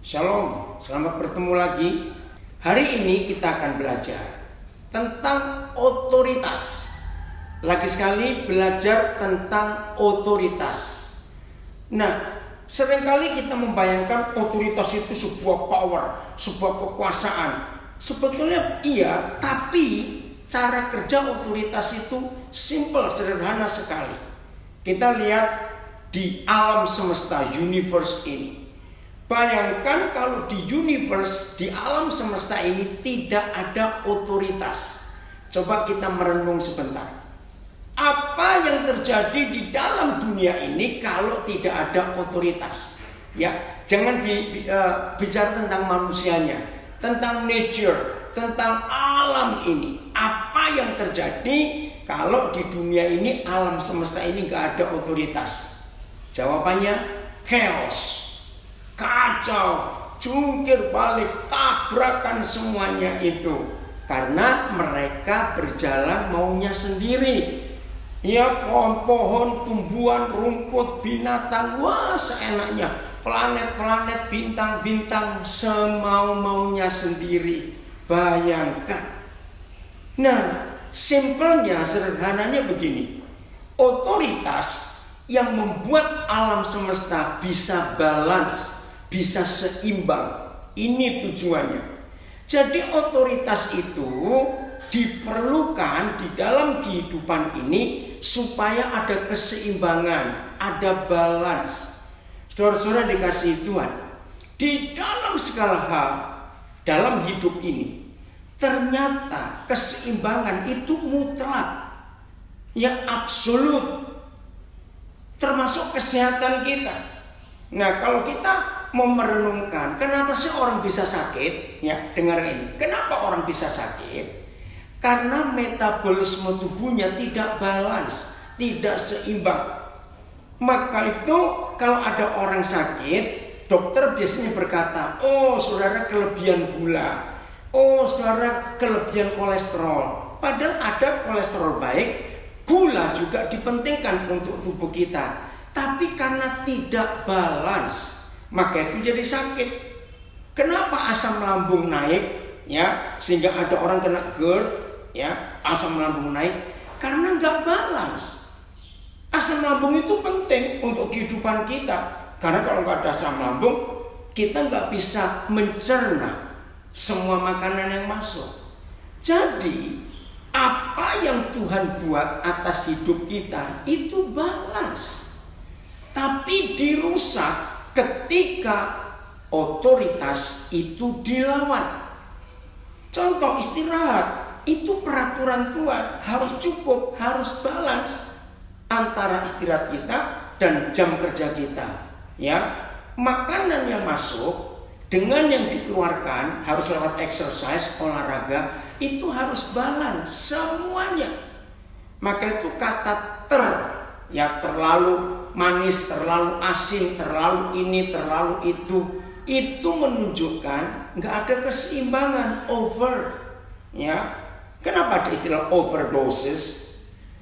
Shalom, selamat bertemu lagi. Hari ini kita akan belajar tentang otoritas. Lagi sekali belajar tentang otoritas. Nah, seringkali kita membayangkan otoritas itu sebuah power, sebuah kekuasaan. Sebetulnya iya, tapi cara kerja otoritas itu simple, sederhana sekali. Kita lihat di alam semesta, universe ini. Bayangkan kalau di universe, di alam semesta ini tidak ada otoritas. Coba kita merenung sebentar. Apa yang terjadi di dalam dunia ini kalau tidak ada otoritas? Ya, jangan bicara tentang manusianya, tentang nature, tentang alam ini. Apa yang terjadi kalau di dunia ini, alam semesta ini nggak ada otoritas? Jawabannya chaos. Kacau, jungkir balik, tabrakan semuanya itu. Karena mereka berjalan maunya sendiri. Ya, pohon-pohon, tumbuhan, rumput, binatang, wah seenaknya. Planet-planet, bintang-bintang, semau-maunya sendiri. Bayangkan. Nah, simpelnya, sederhananya begini. Otoritas yang membuat alam semesta bisa balance, bisa seimbang. Ini tujuannya. Jadi otoritas itu diperlukan di dalam kehidupan ini supaya ada keseimbangan, ada balance. Saudara-saudara dikasihi Tuhan, di dalam segala hal dalam hidup ini ternyata keseimbangan itu mutlak, yang absolut, termasuk kesehatan kita. Nah, kalau kita mau merenungkan, kenapa sih orang bisa sakit? Ya, dengar ini. Kenapa orang bisa sakit? Karena metabolisme tubuhnya tidak balance, tidak seimbang. Maka itu kalau ada orang sakit, dokter biasanya berkata, "Oh, saudara kelebihan gula. Oh, saudara kelebihan kolesterol." Padahal ada kolesterol baik, gula juga dipentingkan untuk tubuh kita. Tapi karena tidak balance, maka itu jadi sakit. Kenapa asam lambung naik? Ya, sehingga ada orang kena GERD, ya, asam lambung naik karena nggak balance. Asam lambung itu penting untuk kehidupan kita. Karena kalau nggak ada asam lambung, kita nggak bisa mencerna semua makanan yang masuk. Jadi, apa yang Tuhan buat atas hidup kita itu balance. Tapi dirusak ketika otoritas itu dilawan. Contoh istirahat, itu peraturan Tuhan, harus cukup, harus balance antara istirahat kita dan jam kerja kita. Ya, makanan yang masuk dengan yang dikeluarkan harus lewat exercise, olahraga, itu harus balance semuanya. Maka itu kata ya, terlalu manis, terlalu asin, terlalu ini, terlalu itu menunjukkan nggak ada keseimbangan, over. Ya, kenapa ada istilah overdoses?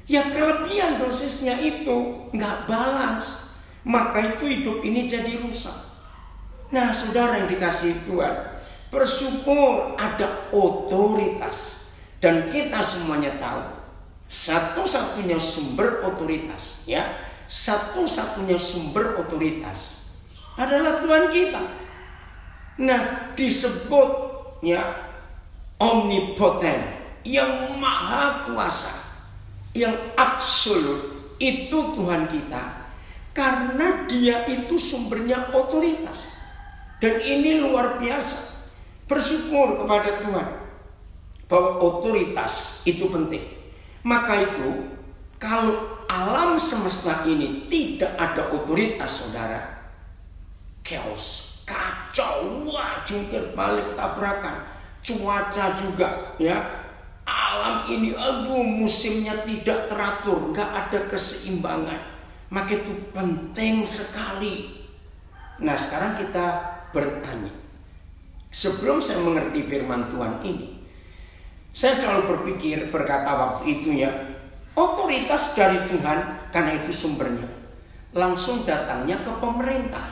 Ya, kelebihan dosisnya itu nggak balance, maka itu hidup ini jadi rusak. Nah, saudara yang dikasihi Tuhan, bersyukur ada otoritas, dan kita semuanya tahu satu-satunya sumber otoritas, ya, satu-satunya sumber otoritas adalah Tuhan kita. Nah, disebut ya omnipotent, yang maha kuasa, yang absolut, itu Tuhan kita. Karena Dia itu sumbernya otoritas. Dan ini luar biasa. Bersyukur kepada Tuhan bahwa otoritas itu penting. Maka itu, kalau alam semesta ini tidak ada otoritas, saudara, chaos, kacau, wah, jungkir balik, tabrakan, cuaca juga, ya, alam ini, aduh, musimnya tidak teratur, nggak ada keseimbangan. Maka itu penting sekali. Nah, sekarang kita bertanya, sebelum saya mengerti firman Tuhan ini, saya selalu berpikir, berkata waktu itu, ya, otoritas dari Tuhan, karena itu sumbernya, langsung datangnya ke pemerintah.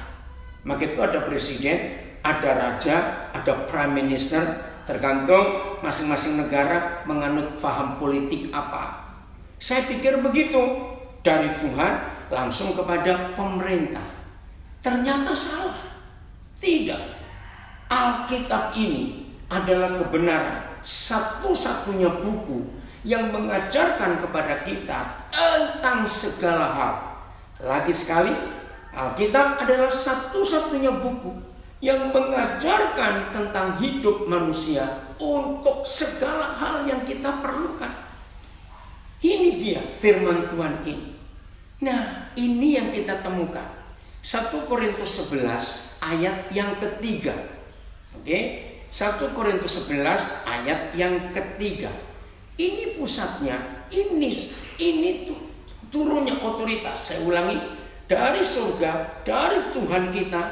Maka itu ada presiden, ada raja, ada prime minister, tergantung masing-masing negara menganut paham politik apa. Saya pikir begitu, dari Tuhan langsung kepada pemerintah. Ternyata salah. Tidak. Alkitab ini adalah kebenaran, satu-satunya buku yang mengajarkan kepada kita tentang segala hal. Lagi sekali, Alkitab adalah satu-satunya buku yang mengajarkan tentang hidup manusia untuk segala hal yang kita perlukan. Ini dia firman Tuhan ini. Nah, ini yang kita temukan. 1 Korintus 11 ayat yang ketiga. Oke, 1 Korintus 11 ayat yang ketiga. Ini pusatnya, ini turunnya otoritas. Saya ulangi, dari surga, dari Tuhan kita,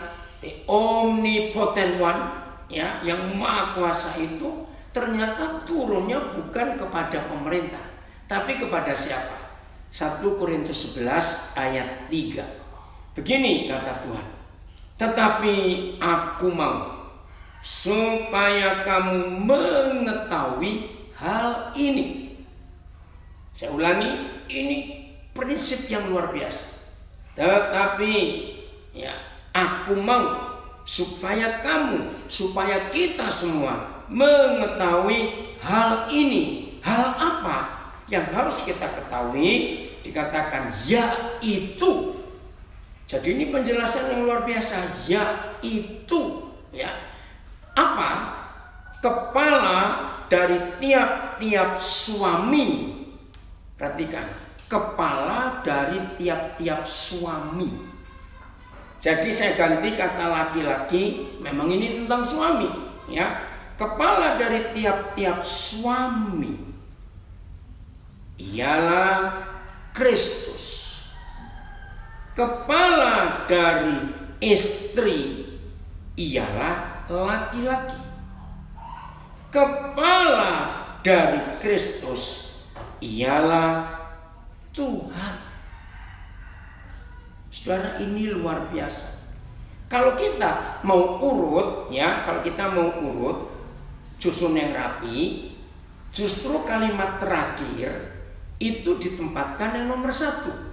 the omnipotent one, ya, yang maha kuasa itu ternyata turunnya bukan kepada pemerintah, tapi kepada siapa? 1 Korintus 11 ayat 3. Begini kata Tuhan, tetapi aku mau supaya kamu mengetahui hal ini. Saya ulangi, ini prinsip yang luar biasa. Tetapi ya, aku mau supaya kamu, supaya kita semua mengetahui hal ini. Hal apa yang harus kita ketahui? Dikatakan yaitu. Jadi ini penjelasan yang luar biasa. Yaitu, ya, apa? Kepala dari tiap-tiap suami. Perhatikan, kepala dari tiap-tiap suami. Jadi saya ganti kata laki-laki, memang ini tentang suami, ya. Kepala dari tiap-tiap suami ialah Kristus. Kepala dari istri ialah laki-laki. Kepala dari Kristus ialah Tuhan. Saudara, ini luar biasa. Kalau kita mau urut, ya, kalau kita mau urut susun yang rapi, justru kalimat terakhir itu ditempatkan yang nomor 1.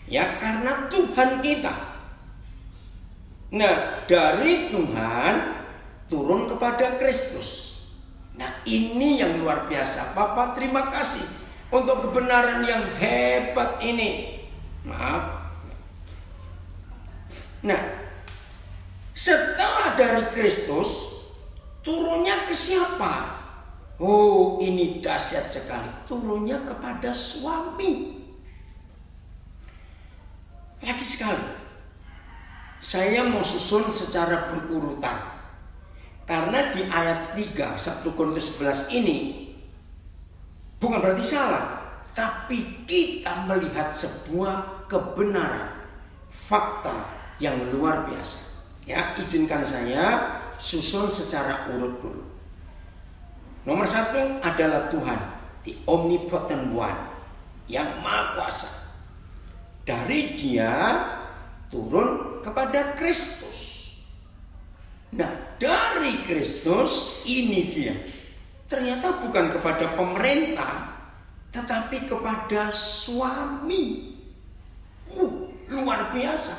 Ya, karena Tuhan kita. Nah, dari Tuhan turun kepada Kristus. Nah, ini yang luar biasa. Bapak, terima kasih untuk kebenaran yang hebat ini. Maaf. Nah, setelah dari Kristus, turunnya ke siapa? Oh, ini dahsyat sekali. Turunnya kepada suami. Lagi sekali, saya mau susun secara berurutan. Karena di ayat 3 1 Korintus 11 ini bukan berarti salah, tapi kita melihat sebuah kebenaran, fakta yang luar biasa. Ya, izinkan saya susun secara urut dulu. Nomor 1 adalah Tuhan, the omnipotent one, yang maha kuasa. Dari Dia turun kepada Kristus. Nah, dari Kristus ini dia. Ternyata bukan kepada pemerintah, tetapi kepada suami. Luar biasa.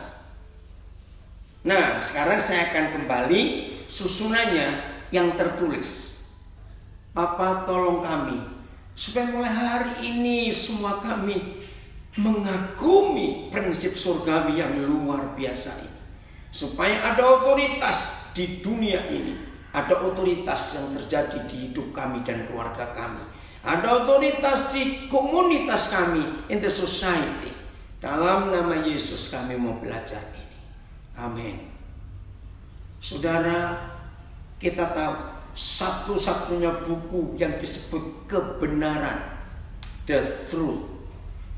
Nah, sekarang saya akan kembali susunannya yang tertulis. Papa, tolong kami supaya mulai hari ini semua kami mengagumi prinsip surgawi yang luar biasa ini. Supaya ada otoritas di dunia ini. Ada otoritas yang terjadi di hidup kami dan keluarga kami. Ada otoritas di komunitas kami, in the society. Dalam nama Yesus kami mau belajar ini. Amin. Saudara, kita tahu satu-satunya buku yang disebut kebenaran, the truth.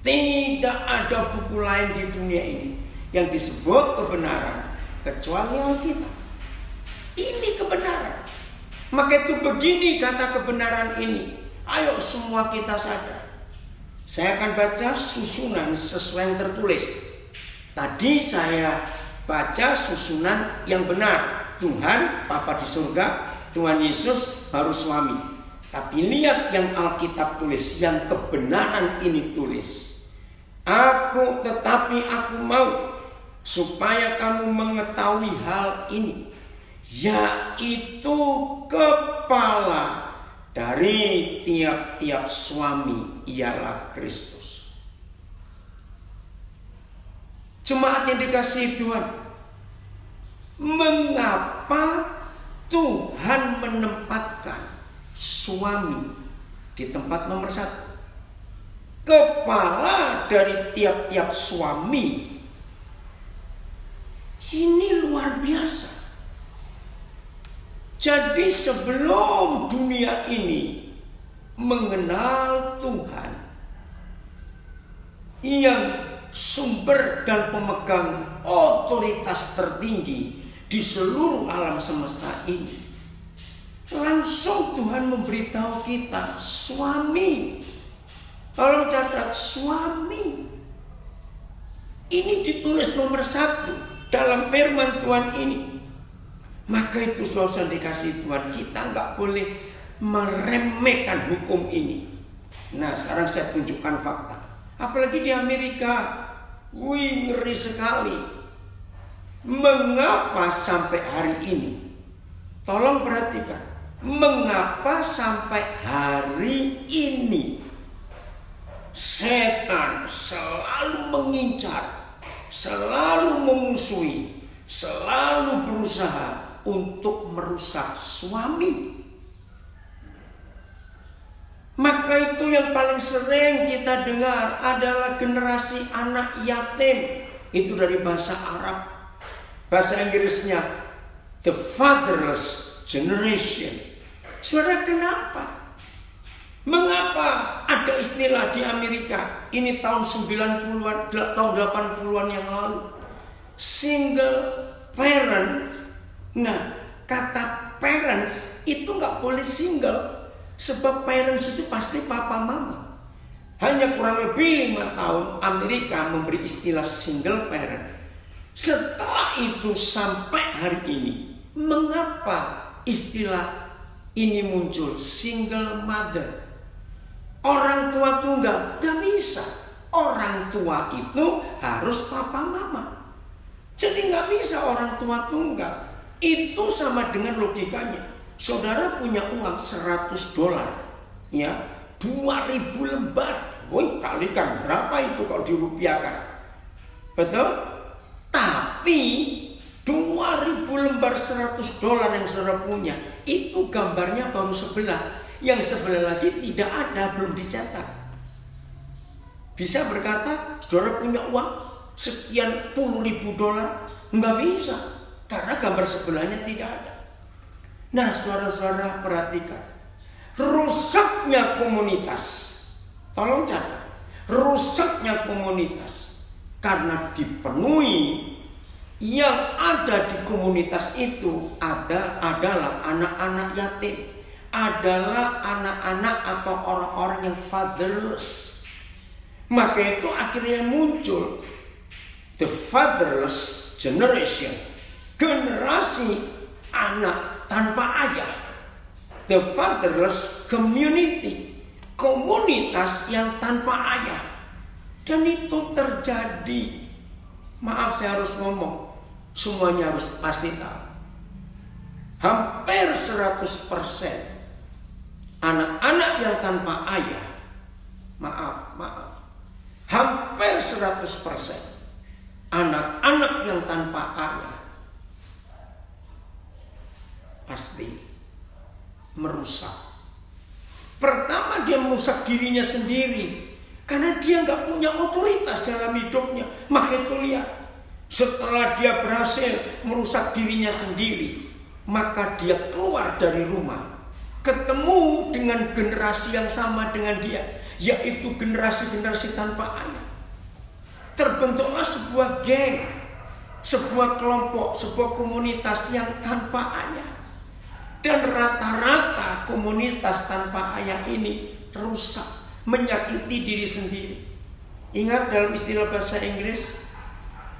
Tidak ada buku lain di dunia ini yang disebut kebenaran kecuali Alkitab. Ini kebenaran. Maka itu begini kata kebenaran ini. Ayo semua kita sadar. Saya akan baca susunan sesuai yang tertulis. Tadi saya baca susunan yang benar. Tuhan, Bapa di surga, Tuhan Yesus baru suami. Tapi lihat yang Alkitab tulis, yang kebenaran ini tulis. Tetapi aku mau supaya kamu mengetahui hal ini, yaitu kepala dari tiap-tiap suami ialah Kristus. Jemaat yang dikasihi Tuhan, mengapa Tuhan menempatkan suami di tempat nomor 1? Kepala dari tiap-tiap suami. Ini luar biasa. Jadi sebelum dunia ini mengenal Tuhan yang sumber dan pemegang otoritas tertinggi di seluruh alam semesta ini, langsung Tuhan memberitahu kita, suami. Tolong catat, suami. Ini ditulis nomor 1 dalam firman Tuhan ini. Maka itu saudara dikasih Tuhan, kita nggak boleh meremehkan hukum ini. Nah, sekarang saya tunjukkan fakta. Apalagi di Amerika, ngeri sekali. Mengapa sampai hari ini? Tolong perhatikan. Mengapa sampai hari ini setan selalu mengincar, selalu memusuhi, selalu berusaha untuk merusak suami? Maka itu yang paling sering kita dengar adalah generasi anak yatim. Itu dari bahasa Arab. Bahasa Inggrisnya the fatherless generation. Saudara, kenapa? Mengapa ada istilah di Amerika, ini tahun 90-an, tahun 80-an yang lalu, single parent. Nah, kata parents itu nggak boleh single, sebab parents itu pasti papa mama. Hanya kurang lebih 5 tahun Amerika memberi istilah single parent. Setelah itu sampai hari ini, mengapa istilah ini muncul, single mother? Orang tua tunggal, gak bisa. Orang tua itu harus papa mama. Jadi gak bisa orang tua tunggal. Itu sama dengan logikanya. Saudara punya uang $100, ya, 2000 lembar. Woi, kalikan berapa itu kalau dirupiahkan? Betul? Tapi 2000 lembar $100 yang saudara punya, itu gambarnya baru sebelah. Yang sebelah lagi tidak ada, belum dicetak. Bisa berkata, saudara punya uang sekian puluh ribu dolar? Nggak bisa, karena gambar sebelahnya tidak ada. Nah, saudara-saudara perhatikan, rusaknya komunitas. Tolong catat, rusaknya komunitas karena dipenuhi yang ada di komunitas itu adalah anak-anak yatim, adalah anak-anak atau orang-orang yang fatherless. Maka itu akhirnya muncul the fatherless generation, generasi anak tanpa ayah, the fatherless community, komunitas yang tanpa ayah. Dan itu terjadi, maaf saya harus ngomong, semuanya harus pasti tahu, hampir 100% anak-anak yang tanpa ayah, hampir 100% anak-anak yang tanpa ayah pasti merusak. Pertama, dia merusak dirinya sendiri karena dia nggak punya otoritas dalam hidupnya. Maka itu lihat, setelah dia berhasil merusak dirinya sendiri, maka dia keluar dari rumah, ketemu dengan generasi yang sama dengan dia, yaitu generasi-generasi tanpa ayah. Terbentuklah sebuah geng, sebuah kelompok, sebuah komunitas yang tanpa ayah. Dan rata-rata komunitas tanpa ayah ini rusak, menyakiti diri sendiri. Ingat dalam istilah bahasa Inggris,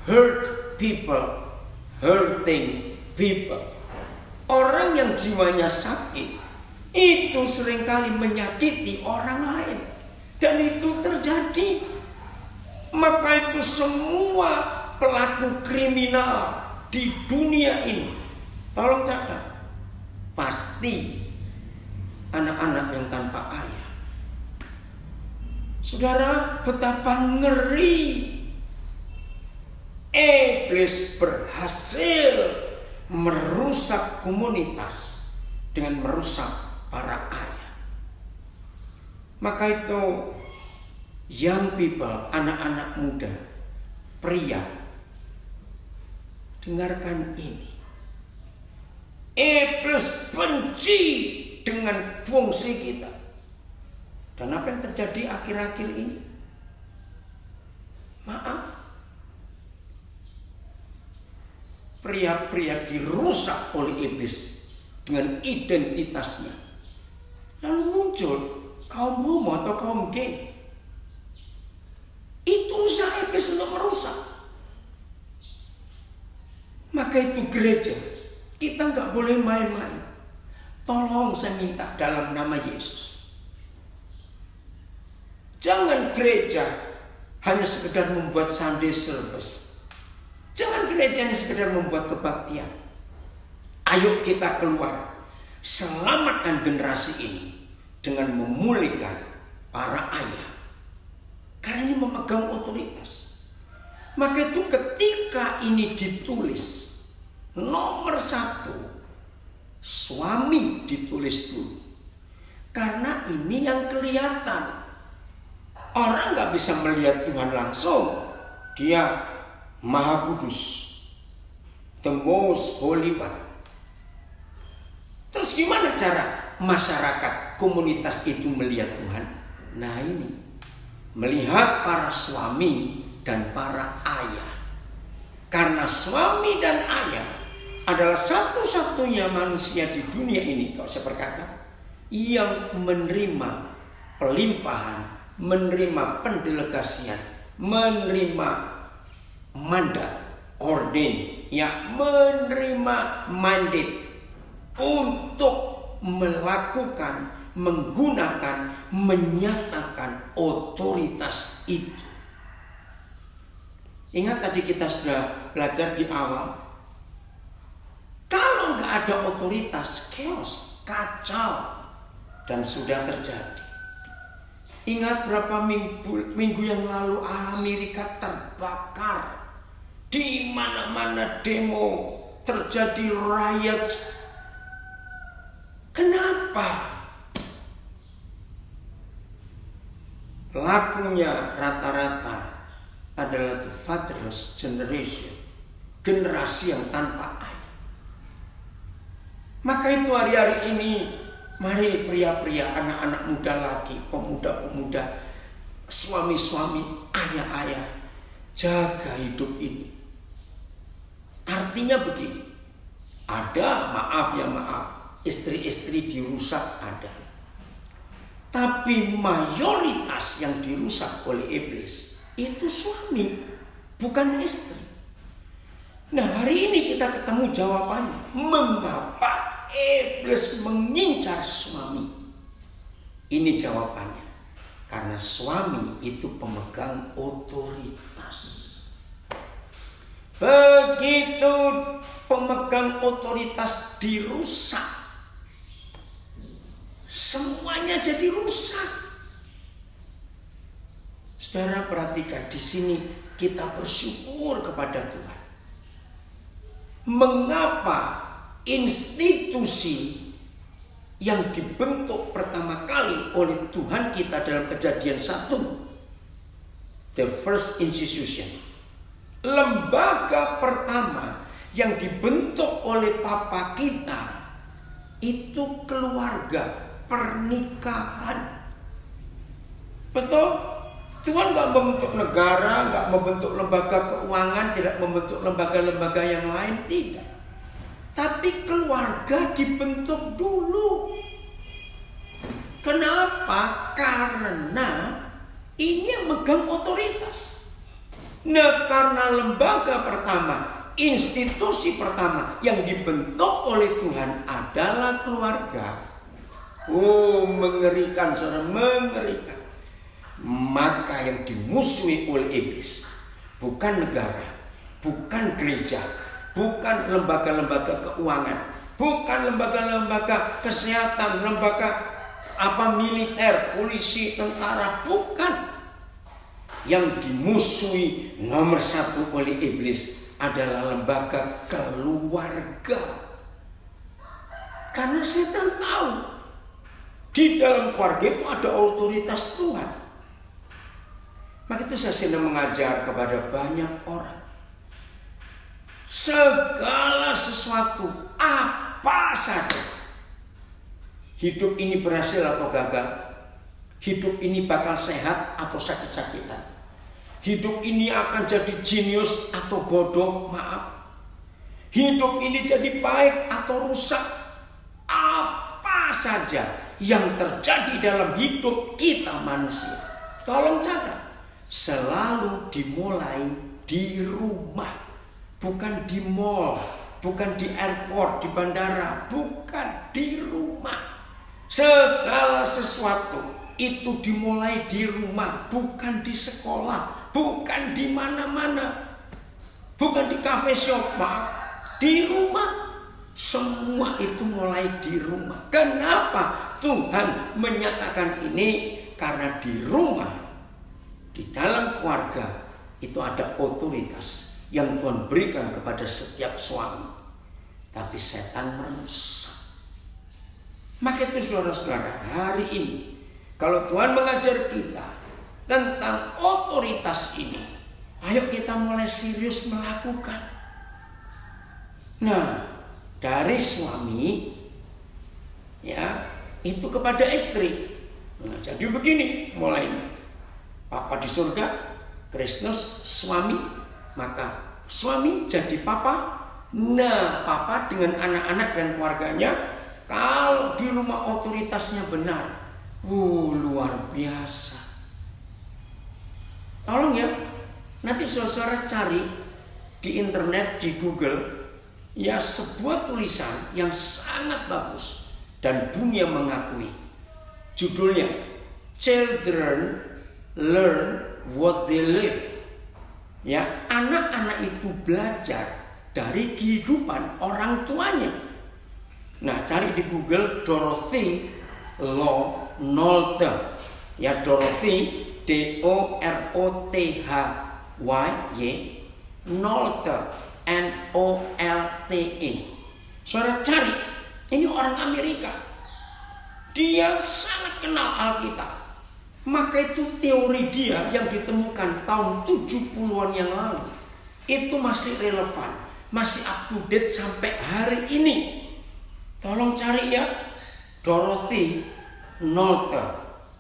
hurt people hurting people. Orang yang jiwanya sakit itu seringkali menyakiti orang lain. Dan itu terjadi. Maka itu semua pelaku kriminal di dunia ini, tolong catat, pasti anak-anak yang tanpa ayah. Saudara, betapa ngeri iblis berhasil merusak komunitas dengan merusak para ayah. Maka itu young people, anak-anak muda, pria, dengarkan ini. Iblis benci dengan fungsi kita. Dan apa yang terjadi akhir-akhir ini? Maaf, pria-pria dirusak oleh iblis dengan identitasnya. Lalu muncul kaum homo atau kaum gay. Itu usaha iblis untuk merusak. Maka itu gereja, kita nggak boleh main-main. Tolong saya minta dalam nama Yesus. Jangan gereja hanya sekedar membuat Sunday service. Jangan gereja hanya sekedar membuat kebaktian. Ayo kita keluar, selamatkan generasi ini dengan memulihkan para ayah. Karena ini memegang otoritas. Maka itu ketika ini ditulis, nomor 1, suami ditulis dulu. Karena ini yang kelihatan. Orang gak bisa melihat Tuhan langsung. Dia Maha Kudus, the most holy one. Terus gimana cara masyarakat, komunitas itu melihat Tuhan? Nah ini, melihat para suami dan para ayah. Karena suami dan ayah adalah satu-satunya manusia di dunia ini, kalau saya berkata, yang menerima pelimpahan, menerima pendelegasian, menerima mandat, ordain, ya, menerima mandat untuk melakukan, menggunakan, menyatakan otoritas itu. Ingat tadi kita sudah belajar di awal, kalau nggak ada otoritas, chaos, kacau, dan sudah terjadi. Ingat berapa minggu yang lalu Amerika terbakar, di mana-mana demo, terjadi riot. Kenapa? Pelakunya rata-rata adalah the fatherless generation, generasi yang tanpa ayah. Maka itu hari-hari ini, mari pria-pria, anak-anak muda lagi, pemuda-pemuda, suami-suami, ayah-ayah, jaga hidup ini. Artinya begini, ada maaf ya maaf, istri-istri dirusak ada. Tapi mayoritas yang dirusak oleh iblis itu suami, bukan istri. Nah hari ini kita ketemu jawabannya. Mengapa iblis mengincar suami? Ini jawabannya. Karena suami itu pemegang otoritas. Begitu pemegang otoritas dirusak, semuanya jadi rusak. Saudara perhatikan, di sini kita bersyukur kepada Tuhan. Mengapa institusi yang dibentuk pertama kali oleh Tuhan kita dalam Kejadian 1, the first institution, lembaga pertama yang dibentuk oleh Papa kita itu keluarga, pernikahan. Betul? Tuhan gak membentuk negara, gak membentuk lembaga keuangan, tidak membentuk lembaga-lembaga yang lain, tidak. Tapi keluarga dibentuk dulu. Kenapa? Karena ini yang megang otoritas. Nah, karena lembaga pertama institusi pertama yang dibentuk oleh Tuhan adalah keluarga. Oh, mengerikan, saudara, mengerikan. Maka yang dimusuhi oleh iblis bukan negara, bukan gereja, bukan lembaga-lembaga keuangan, bukan lembaga-lembaga kesehatan, lembaga militer, polisi, tentara, bukan. Yang dimusuhi nomor satu oleh iblis adalah lembaga keluarga. Karena setan tahu di dalam keluarga itu ada otoritas Tuhan. Maka itu saya sedang mengajar kepada banyak orang. Segala sesuatu, apa saja, hidup ini berhasil atau gagal, hidup ini bakal sehat atau sakit-sakitan, hidup ini akan jadi jenius atau bodoh, maaf, hidup ini jadi baik atau rusak, apa saja yang terjadi dalam hidup kita manusia, tolong catat, selalu dimulai di rumah. Bukan di mall, bukan di airport, di bandara, bukan, di rumah. Segala sesuatu itu dimulai di rumah, bukan di sekolah, bukan di mana-mana, bukan di cafe shop, maaf, di rumah. Semua itu mulai di rumah. Kenapa Tuhan menyatakan ini? Karena di rumah, di dalam keluarga itu ada otoritas yang Tuhan berikan kepada setiap suami. Tapi setan merusak. Maka itu saudara-saudara, hari ini kalau Tuhan mengajar kita tentang otoritas ini, ayo kita mulai serius melakukan. Nah, dari suami ya itu kepada istri. Nah, jadi begini mulainya. Papa di surga, Kristus suami, maka suami jadi papa. Nah, papa dengan anak-anak dan keluarganya, kalau di rumah otoritasnya benar, luar biasa. Tolong ya, nanti saudara cari di internet, di Google, ya sebuah tulisan yang sangat bagus dan dunia mengakui. Judulnya Children Learn What They Live. Ya, anak-anak itu belajar dari kehidupan orang tuanya. Nah, cari di Google Dorothy Law Nolte. Ya, Dorothy D-O-R-O-T-H-Y Nolte N-O-L-T-E. Saudara cari, ini orang Amerika. Dia sangat kenal Alkitab. Maka itu teori dia yang ditemukan tahun 70-an yang lalu itu masih relevan, masih up to date sampai hari ini. Tolong cari ya, Dorothy Nolte.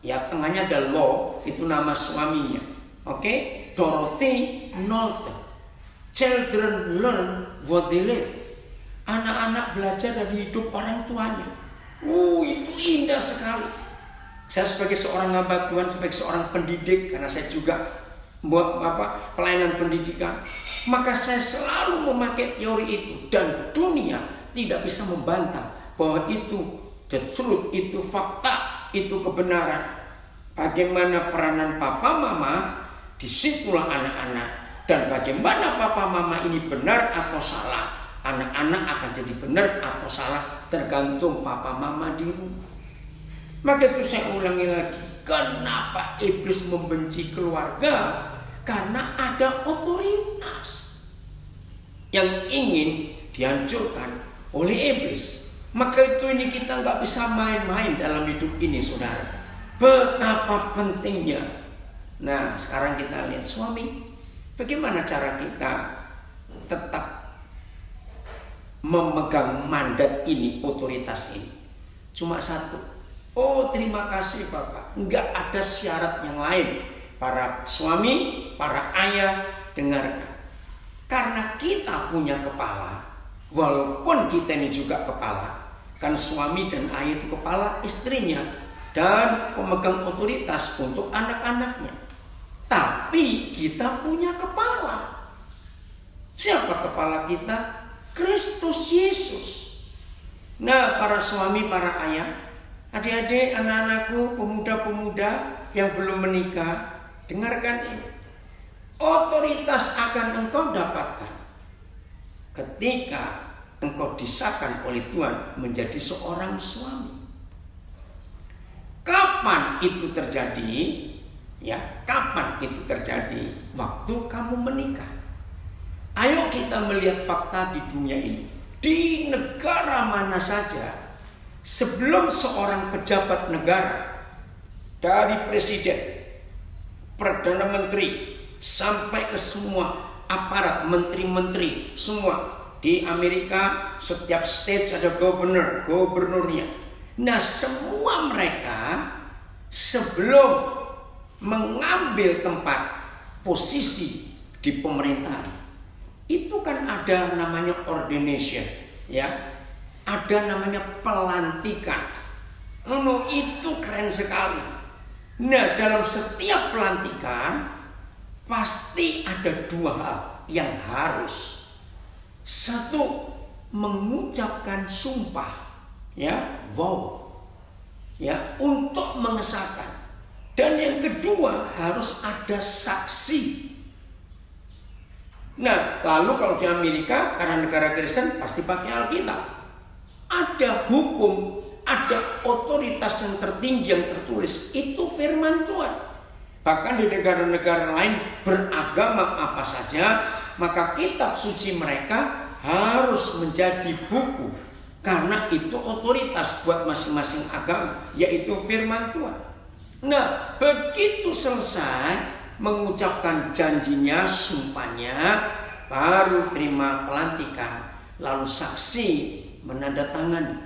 Ya, tengahnya ada Law, itu nama suaminya. Oke, Dorothy Nolte. Children learn what they live. Anak-anak belajar dari hidup orang tuanya. Itu indah sekali. Saya sebagai seorang hamba Tuhan, sebagai seorang pendidik, karena saya juga buat pelayanan pendidikan, maka saya selalu memakai teori itu, dan dunia tidak bisa membantah bahwa itu the truth, itu fakta, itu kebenaran. Bagaimana peranan papa mama, disitulah anak-anak, dan bagaimana papa mama ini benar atau salah, anak-anak akan jadi benar atau salah tergantung papa mama di rumah. Maka itu saya ulangi lagi, kenapa iblis membenci keluarga? Karena ada otoritas yang ingin dihancurkan oleh iblis. Maka itu ini kita nggak bisa main-main dalam hidup ini, saudara. Betapa pentingnya. Nah, sekarang kita lihat suami, bagaimana cara kita tetap memegang mandat ini, otoritas ini? Cuma satu. Oh, terima kasih Bapak. Enggak ada syarat yang lain. Para suami, para ayah, dengarkan. Karena kita punya kepala, walaupun kita ini juga kepala, kan suami dan ayah itu kepala istrinya dan pemegang otoritas untuk anak-anaknya. Tapi kita punya kepala. Siapa kepala kita? Kristus Yesus. Nah, para suami, para ayah, adik-adik, anak-anakku, pemuda-pemuda yang belum menikah, dengarkan ini. Otoritas akan engkau dapatkan ketika engkau disahkan oleh Tuhan menjadi seorang suami. Kapan itu terjadi? Ya, kapan itu terjadi? Waktu kamu menikah. Ayo kita melihat fakta di dunia ini. Di negara mana saja, sebelum seorang pejabat negara, dari presiden, perdana menteri, sampai ke semua aparat, menteri-menteri, semua. Di Amerika setiap state ada gubernurnya. Nah, semua mereka sebelum mengambil tempat posisi di pemerintahan, itu kan ada namanya ordination, ya. Ada namanya pelantikan. Itu keren sekali. Nah, dalam setiap pelantikan pasti ada dua hal yang harus. Satu, mengucapkan sumpah, ya, vow, ya, untuk mengesahkan. Dan yang kedua, harus ada saksi. Nah, lalu kalau di Amerika, karena negara Kristen, pasti pakai Alkitab. Ada hukum, ada otoritas yang tertinggi yang tertulis, itu firman Tuhan. Bahkan di negara-negara lain beragama apa saja, maka kitab suci mereka harus menjadi buku. Karena itu otoritas buat masing-masing agama, yaitu firman Tuhan. Nah, begitu selesai mengucapkan janjinya, sumpahnya, baru terima pelantikan, lalu saksi menandatangani.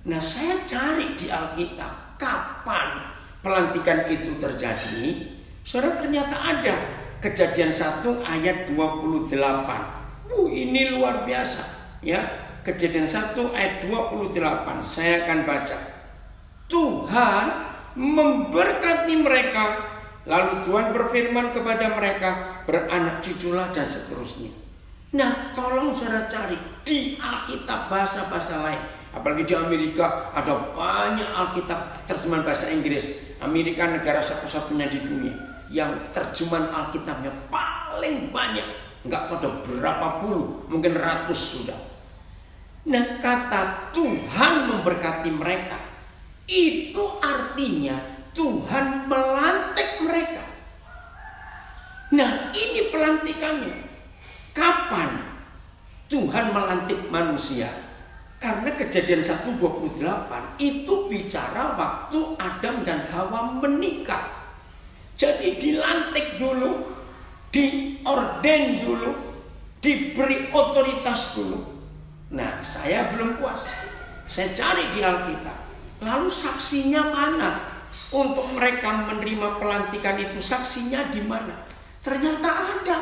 Nah, saya cari di Alkitab kapan pelantikan itu terjadi. Saudara, ternyata ada. Kejadian 1 ayat 28. Ini luar biasa, ya. Kejadian 1 ayat 28. Saya akan baca. Tuhan memberkati mereka, lalu Tuhan berfirman kepada mereka, beranak cuculah dan seterusnya. Nah, tolong saudara cari di Alkitab bahasa-bahasa lain. Apalagi di Amerika ada banyak Alkitab terjemahan bahasa Inggris. Amerika negara satu-satunya di dunia yang terjemahan Alkitabnya paling banyak. Enggak pada berapa puluh, mungkin ratus sudah. Nah, kata Tuhan memberkati mereka, itu artinya Tuhan melantik mereka. Nah, ini pelantikannya. Kapan Tuhan melantik manusia? Karena Kejadian 1:28 itu bicara waktu Adam dan Hawa menikah. Jadi dilantik dulu, diorden dulu, diberi otoritas dulu. Nah, saya belum puas. Saya cari di Alkitab. Lalu saksinya mana? Untuk mereka menerima pelantikan itu, saksinya di mana? Ternyata ada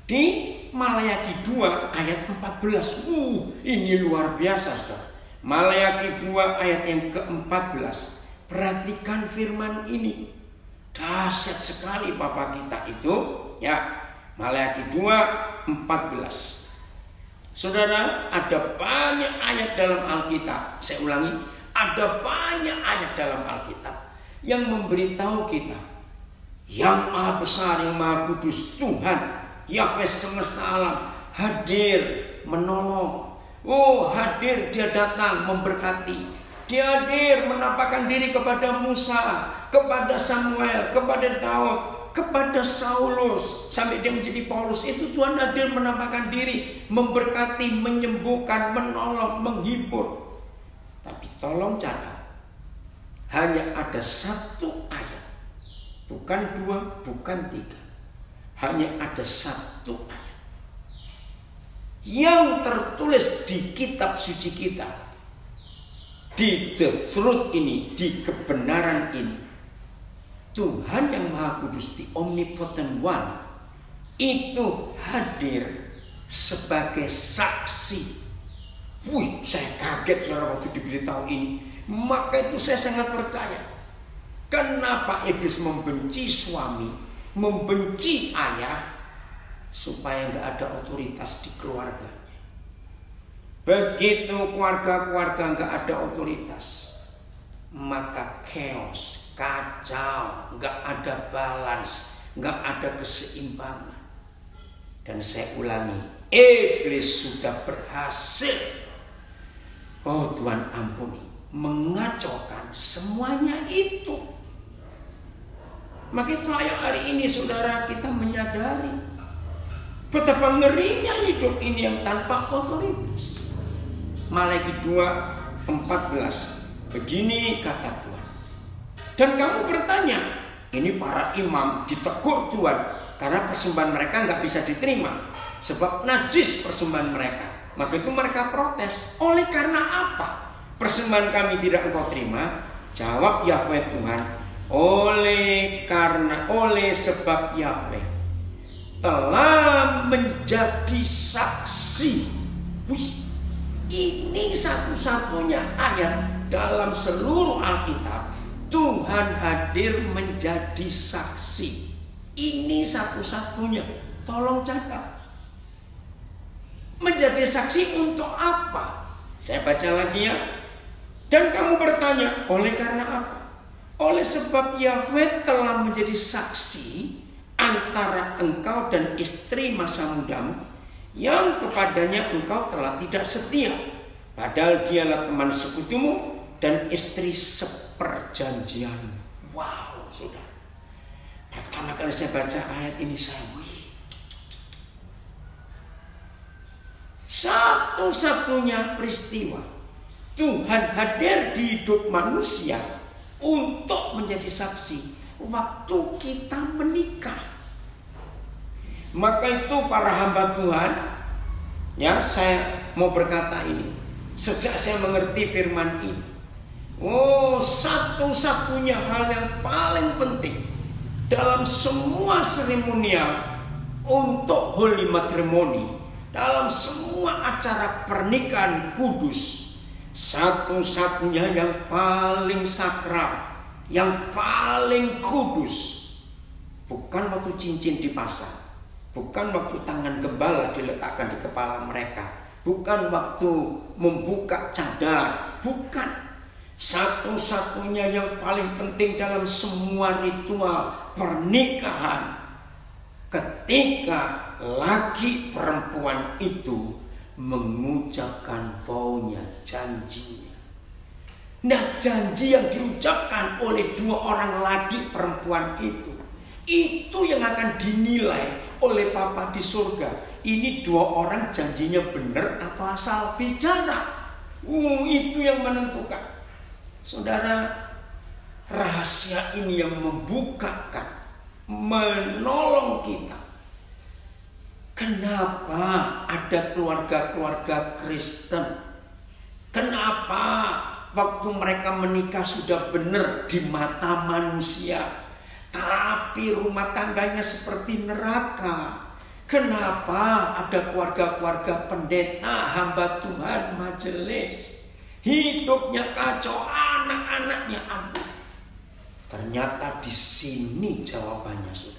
di Malayaki 2 ayat 14. Ini luar biasa, saudara. Malayaki 2 ayat yang ke-14. Perhatikan firman ini. Dahsyat sekali Bapak kita itu, ya. Malayaki 2:14. Saudara, ada banyak ayat dalam Alkitab. Saya ulangi, ada banyak ayat dalam Alkitab yang memberitahu kita yang Maha Besar, yang Maha Kudus, Tuhan Yahweh semesta alam hadir menolong. Hadir, dia datang memberkati. Dia hadir menampakkan diri kepada Musa, kepada Samuel, kepada Daud, kepada Saulus, sampai dia menjadi Paulus. Itu Tuhan hadir menampakkan diri, memberkati, menyembuhkan, menolong, menghibur. Tapi tolong catat, hanya ada satu ayat, bukan dua, bukan tiga. Hanya ada satu ayat yang tertulis di kitab suci kita, di the truth ini, di kebenaran ini. Tuhan yang Maha Kudus, di Omnipotent One, itu hadir sebagai saksi. Saya kaget saudara waktu diberitahu ini. Maka itu saya sangat percaya. Kenapa iblis membenci suami, membenci ayah? supaya nggak ada otoritas di keluarga. Begitu keluarga-keluarga nggak ada otoritas, maka chaos, kacau, nggak ada balance, nggak ada keseimbangan. Dan saya ulangi, iblis sudah berhasil, oh Tuhan ampuni, mengacaukan semuanya itu. Maka itu ayo hari ini saudara kita menyadari betapa ngerinya hidup ini yang tanpa otoritas. Malaikat 2:14, begini kata Tuhan. Dan kamu bertanya, ini para imam ditegur Tuhan karena persembahan mereka nggak bisa diterima sebab najis persembahan mereka. Maka itu mereka protes. Oleh karena apa persembahan kami tidak engkau terima? Jawab Yahweh Tuhan, oleh sebab Yahweh telah menjadi saksi. Wih, ini satu-satunya ayat dalam seluruh Alkitab Tuhan hadir menjadi saksi. Ini satu-satunya. Tolong catat. Menjadi saksi untuk apa? Saya baca lagi ya. Dan kamu bertanya, oleh karena apa? Oleh sebab Yahweh telah menjadi saksi antara engkau dan istri masa mudamu yang kepadanya engkau telah tidak setia, padahal dialah teman sekutumu dan istri seperjanjian. Wow, saudara. Pertama kali saya baca ayat ini saya satu-satunya peristiwa Tuhan hadir di hidup manusia untuk menjadi saksi waktu kita menikah. Maka itu para hamba Tuhan, ya saya mau berkata ini. Sejak saya mengerti firman ini, oh satu-satunya hal yang paling penting dalam semua seremonial untuk holy matrimony, dalam semua acara pernikahan kudus, satu-satunya yang paling sakral, yang paling kudus, bukan waktu cincin dipasang, bukan waktu tangan gembala diletakkan di kepala mereka, bukan waktu membuka cadar, bukan. Satu-satunya yang paling penting dalam semua ritual pernikahan, ketika laki perempuan itu mengucapkan vow-nya, janjinya. Nah, janji yang diucapkan oleh dua orang laki perempuan itu yang akan dinilai oleh Bapa di surga. Ini dua orang janjinya benar atau asal bicara. Itu yang menentukan. Saudara, rahasia ini yang membukakan, menolong kita. Kenapa ada keluarga-keluarga Kristen? Kenapa waktu mereka menikah sudah benar di mata manusia, tapi rumah tangganya seperti neraka? Kenapa ada keluarga-keluarga pendeta, hamba Tuhan, majelis, hidupnya kacau, anak-anaknya aduh? Ternyata di sini jawabannya, saudara.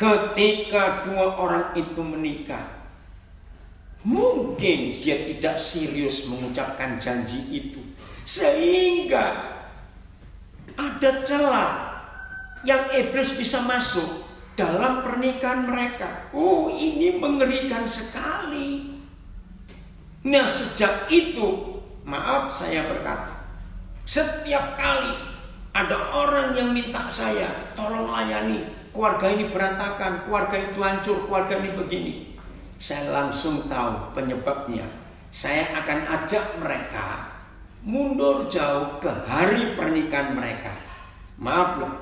Ketika dua orang itu menikah, mungkin dia tidak serius mengucapkan janji itu, sehingga ada celah yang iblis bisa masuk dalam pernikahan mereka. Ini mengerikan sekali. Nah, sejak itu, maaf saya berkata, setiap kali ada orang yang minta saya tolong layani, keluarga ini berantakan, keluarga itu hancur, keluarga ini begini, saya langsung tahu penyebabnya. Saya akan ajak mereka mundur jauh ke hari pernikahan mereka. Maaf loh,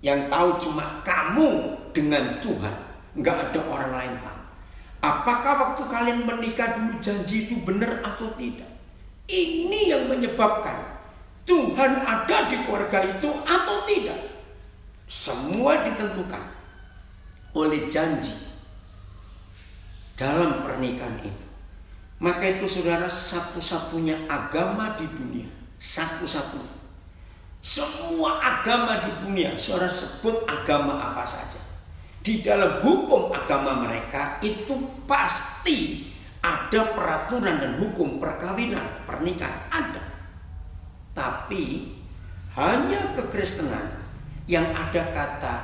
yang tahu cuma kamu dengan Tuhan, nggak ada orang lain tahu. Apakah waktu kalian menikah dulu janji itu benar atau tidak? Ini yang menyebabkan Tuhan ada di keluarga itu atau tidak. Semua ditentukan oleh janji dalam pernikahan itu. Maka itu saudara, satu-satunya agama di dunia, satu-satunya. Semua agama di dunia, saudara sebut agama apa saja, di dalam hukum agama mereka itu pasti ada peraturan dan hukum perkawinan, pernikahan ada. Tapi hanya kekristenan yang ada kata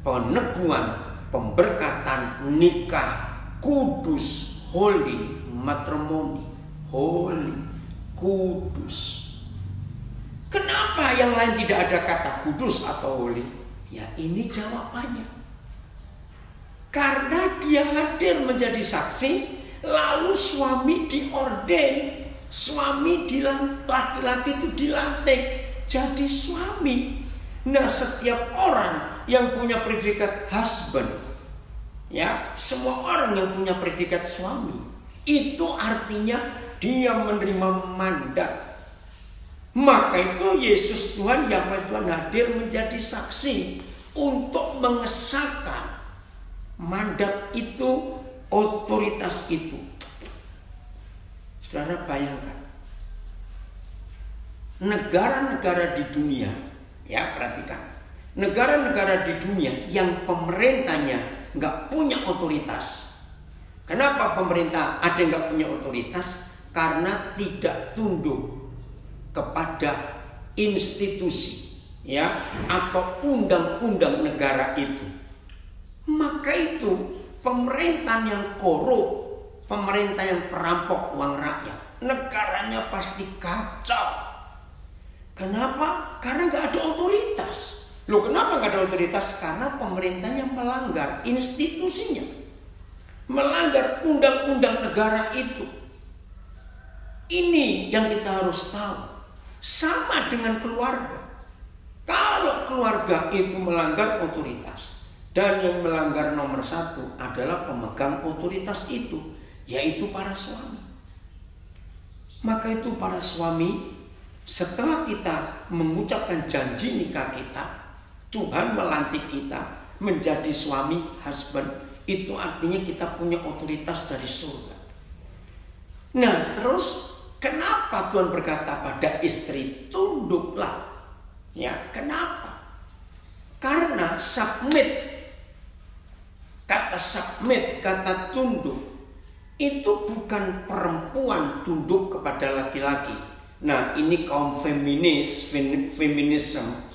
peneguhan, pemberkatan nikah kudus, holy matrimony, holy, kudus. Kenapa yang lain tidak ada kata kudus atau holy? Ya ini jawabannya. Karena dia hadir menjadi saksi, lalu suami diorden, suami laki-laki itu dilantik jadi suami. Nah, setiap orang yang punya predikat husband, ya, semua orang yang punya predikat suami, itu artinya dia menerima mandat. Maka itu Yesus Tuhan, Yahweh Tuhan hadir menjadi saksi untuk mengesahkan mandat itu, otoritas itu. Saudara bayangkan, negara-negara di dunia, ya perhatikan, negara-negara di dunia yang pemerintahnya nggak punya otoritas. Kenapa pemerintah ada yang nggak punya otoritas? Karena tidak tunduk kepada institusi, ya, atau undang-undang negara itu. Maka itu pemerintahan yang korup, pemerintah yang perampok uang rakyat, negaranya pasti kacau. Kenapa? Karena nggak ada otoritas. Loh, kenapa nggak ada otoritas? Karena pemerintahnya melanggar institusinya, melanggar undang-undang negara itu. Ini yang kita harus tahu. Sama dengan keluarga. Kalau keluarga itu melanggar otoritas, dan yang melanggar nomor satu adalah pemegang otoritas itu, yaitu para suami. Maka itu para suami, setelah kita mengucapkan janji nikah kita, Tuhan melantik kita menjadi suami, husband. Itu artinya kita punya otoritas dari surga. Nah, terus kenapa Tuhan berkata pada istri, tunduklah? Ya, kenapa? Karena submit, kata submit, kata tunduk, itu bukan perempuan tunduk kepada laki-laki. Nah, ini kaum feminisme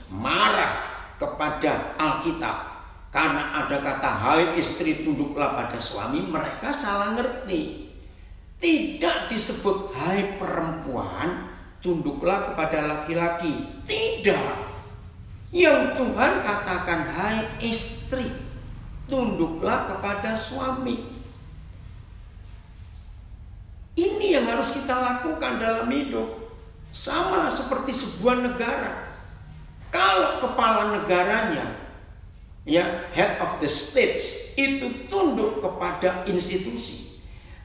marah kepada Alkitab karena ada kata hai istri tunduklah pada suami. Mereka salah ngerti. Tidak disebut hai perempuan tunduklah kepada laki-laki. Tidak. Yang Tuhan katakan hai istri tunduklah kepada suami. Ini yang harus kita lakukan dalam hidup. Sama seperti sebuah negara. Kalau kepala negaranya, ya, head of the state, itu tunduk kepada institusi,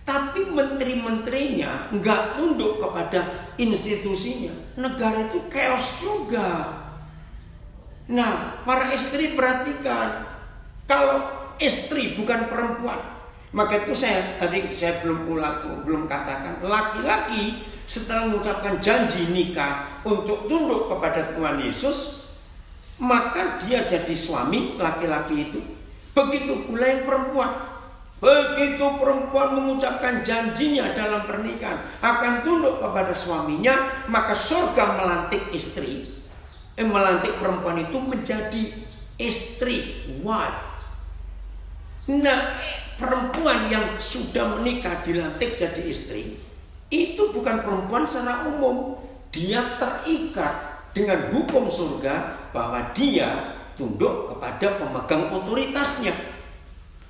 tapi menteri-menterinya nggak tunduk kepada institusinya, negara itu chaos juga. Nah, para istri perhatikan, kalau istri bukan perempuan, maka itu saya belum katakan, laki-laki setelah mengucapkan janji nikah untuk tunduk kepada Tuhan Yesus, maka dia jadi suami, laki-laki itu. Begitu pula yang perempuan. Begitu perempuan mengucapkan janjinya dalam pernikahan akan tunduk kepada suaminya, maka surga melantik istri, melantik perempuan itu menjadi istri, wife. Nah, perempuan yang sudah menikah dilantik jadi istri, itu bukan perempuan secara umum. Dia terikat dengan hukum surga bahwa dia tunduk kepada pemegang otoritasnya.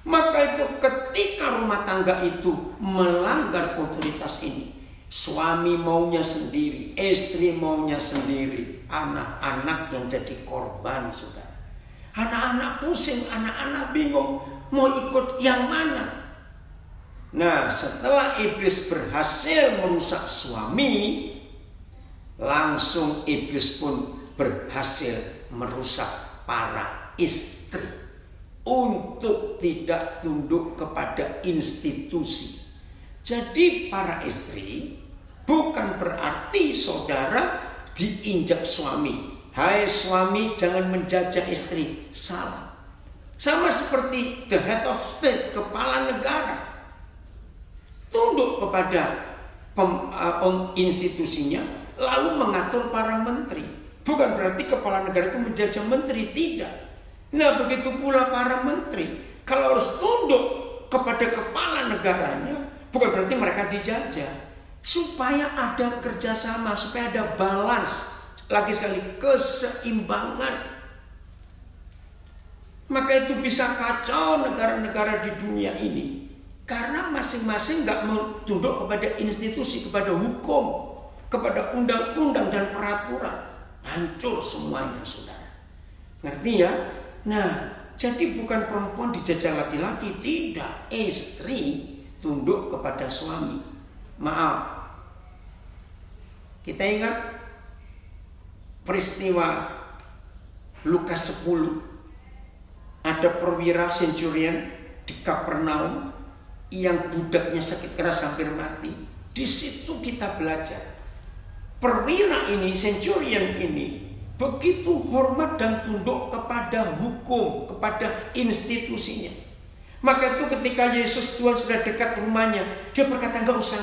Maka itu ketika rumah tangga itu melanggar otoritas ini, suami maunya sendiri, istri maunya sendiri, anak-anak yang jadi korban, saudara. Anak-anak pusing, anak-anak bingung mau ikut yang mana. Nah, setelah iblis berhasil merusak suami, langsung iblis pun berhasil merusak para istri untuk tidak tunduk kepada institusi. Jadi para istri bukan berarti saudara diinjak suami. Hai suami, jangan menjajah istri. Salah. Sama seperti the head of state, kepala negara, tunduk kepada institusinya, lalu mengatur para menteri. Bukan berarti kepala negara itu menjajah menteri, tidak. Nah, begitu pula para menteri, kalau harus tunduk kepada kepala negaranya, bukan berarti mereka dijajah. Supaya ada kerjasama, supaya ada balance, lagi sekali keseimbangan. Maka itu bisa kacau negara-negara di dunia ini, karena masing-masing gak mau tunduk kepada institusi, kepada hukum, kepada undang-undang dan peraturan. Hancur semuanya, saudara. Ngerti ya? Nah, jadi bukan perempuan dijajah laki-laki, tidak. Istri tunduk kepada suami. Maaf, kita ingat peristiwa Lukas 10. Ada perwira centurion di Kapernaum yang budaknya sakit keras hampir mati. Di situ kita belajar. Perwira ini, centurion ini, begitu hormat dan tunduk kepada hukum, kepada institusinya. Maka itu ketika Yesus Tuhan sudah dekat rumahnya, dia berkata, nggak usah,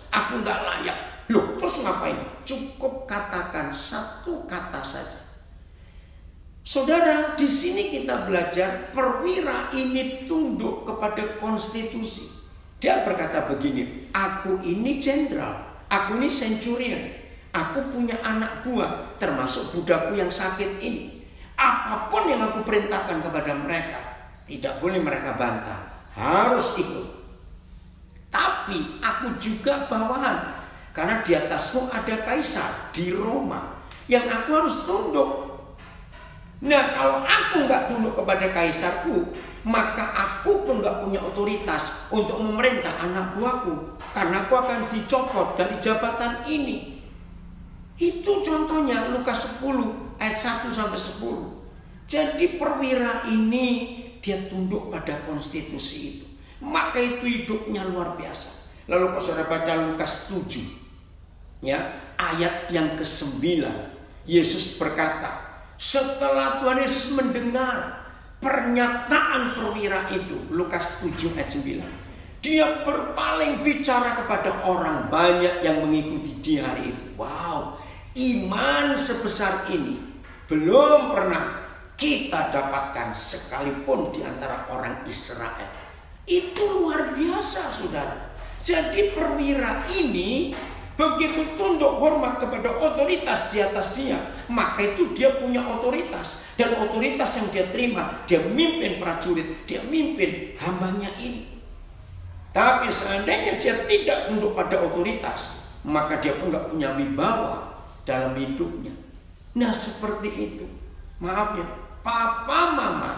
aku nggak layak. Loh, terus ngapain? Cukup katakan satu kata saja. Saudara, di sini kita belajar perwira ini tunduk kepada konstitusi. Dia berkata begini, aku ini jenderal, aku ini centurion, aku punya anak buah, termasuk budakku yang sakit ini. Apapun yang aku perintahkan kepada mereka, tidak boleh mereka bantah, harus ikut. Tapi aku juga bawahan, karena di atasmu ada kaisar di Roma, yang aku harus tunduk. Nah, kalau aku nggak tunduk kepada kaisarku, maka aku pun nggak punya otoritas untuk memerintah anak buahku, karena aku akan dicopot dari jabatan ini. Itu contohnya Lukas 10 ayat 1 sampai 10. Jadi perwira ini dia tunduk pada konstitusi itu. Maka itu hidupnya luar biasa. Lalu kalau saudara baca Lukas 7 ya, ayat yang ke-9, Yesus berkata, setelah Tuhan Yesus mendengar pernyataan perwira itu, Lukas 7 ayat 9, dia berpaling bicara kepada orang banyak yang mengikuti di hari itu. Wow, iman sebesar ini belum pernah kita dapatkan sekalipun di antara orang Israel. Itu luar biasa, saudara. Jadi perwira ini begitu tunduk hormat kepada otoritas di atas dia, maka itu dia punya otoritas. Dan otoritas yang dia terima, dia mimpin prajurit, dia mimpin hambanya ini. Tapi seandainya dia tidak tunduk pada otoritas, maka dia pun gak punya wibawa dalam hidupnya. Nah, seperti itu. Maaf ya, papa mama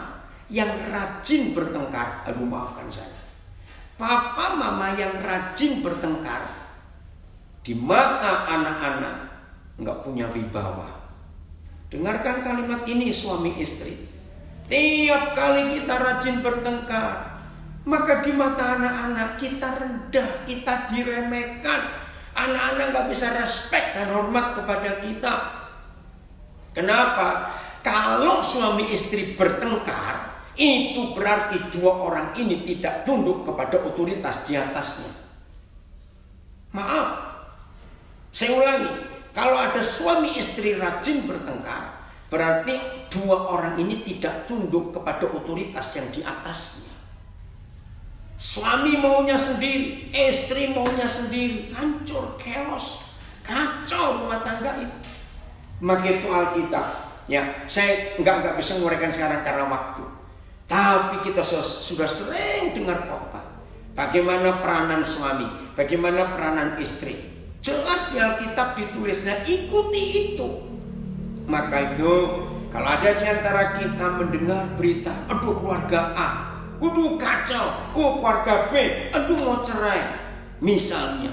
yang rajin bertengkar, aduh maafkan saya, papa mama yang rajin bertengkar, di mata anak-anak nggak punya wibawa. Dengarkan kalimat ini suami istri. Tiap kali kita rajin bertengkar, maka di mata anak-anak kita rendah, kita diremehkan. Anak-anak nggak bisa respect dan hormat kepada kita. Kenapa? Kalau suami istri bertengkar, itu berarti dua orang ini tidak tunduk kepada otoritas di atasnya. Maaf, saya ulangi, kalau ada suami istri rajin bertengkar, berarti dua orang ini tidak tunduk kepada otoritas yang di atasnya. Suami maunya sendiri, istri maunya sendiri, hancur, chaos, kacau rumah tangga itu. Maka itu Alkitab, ya, saya nggak bisa menguraikan sekarang karena waktu. Tapi kita sudah sering dengar khotbah. Bagaimana peranan suami, bagaimana peranan istri. Jelas di Alkitab ditulisnya, ikuti itu. Maka itu kalau ada di antara kita mendengar berita, aduh keluarga A, aduh kacau, keluarga B, aduh mau cerai, misalnya,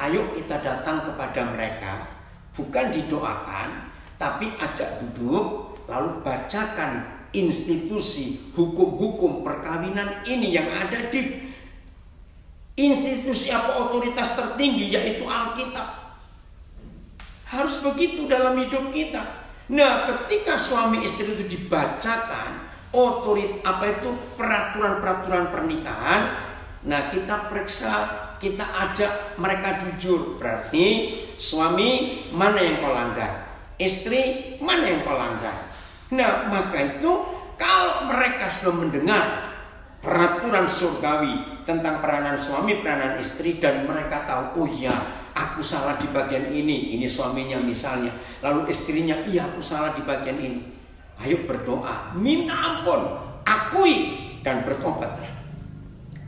ayo kita datang kepada mereka, bukan didoakan, tapi ajak duduk, lalu bacakan institusi hukum-hukum perkawinan ini yang ada di institusi apa otoritas tertinggi, yaitu Alkitab. Harus begitu dalam hidup kita. Nah, ketika suami istri itu dibacakan, peraturan-peraturan pernikahan. Nah, kita periksa, kita ajak mereka jujur. Berarti suami mana yang kau langgar, istri mana yang kau langgar. Nah, maka itu kalau mereka sudah mendengar peraturan surgawi tentang peranan suami, peranan istri, dan mereka tahu, oh iya, aku salah di bagian ini suaminya misalnya, lalu istrinya, iya aku salah di bagian ini. Ayo berdoa, minta ampun, akui dan bertobatlah.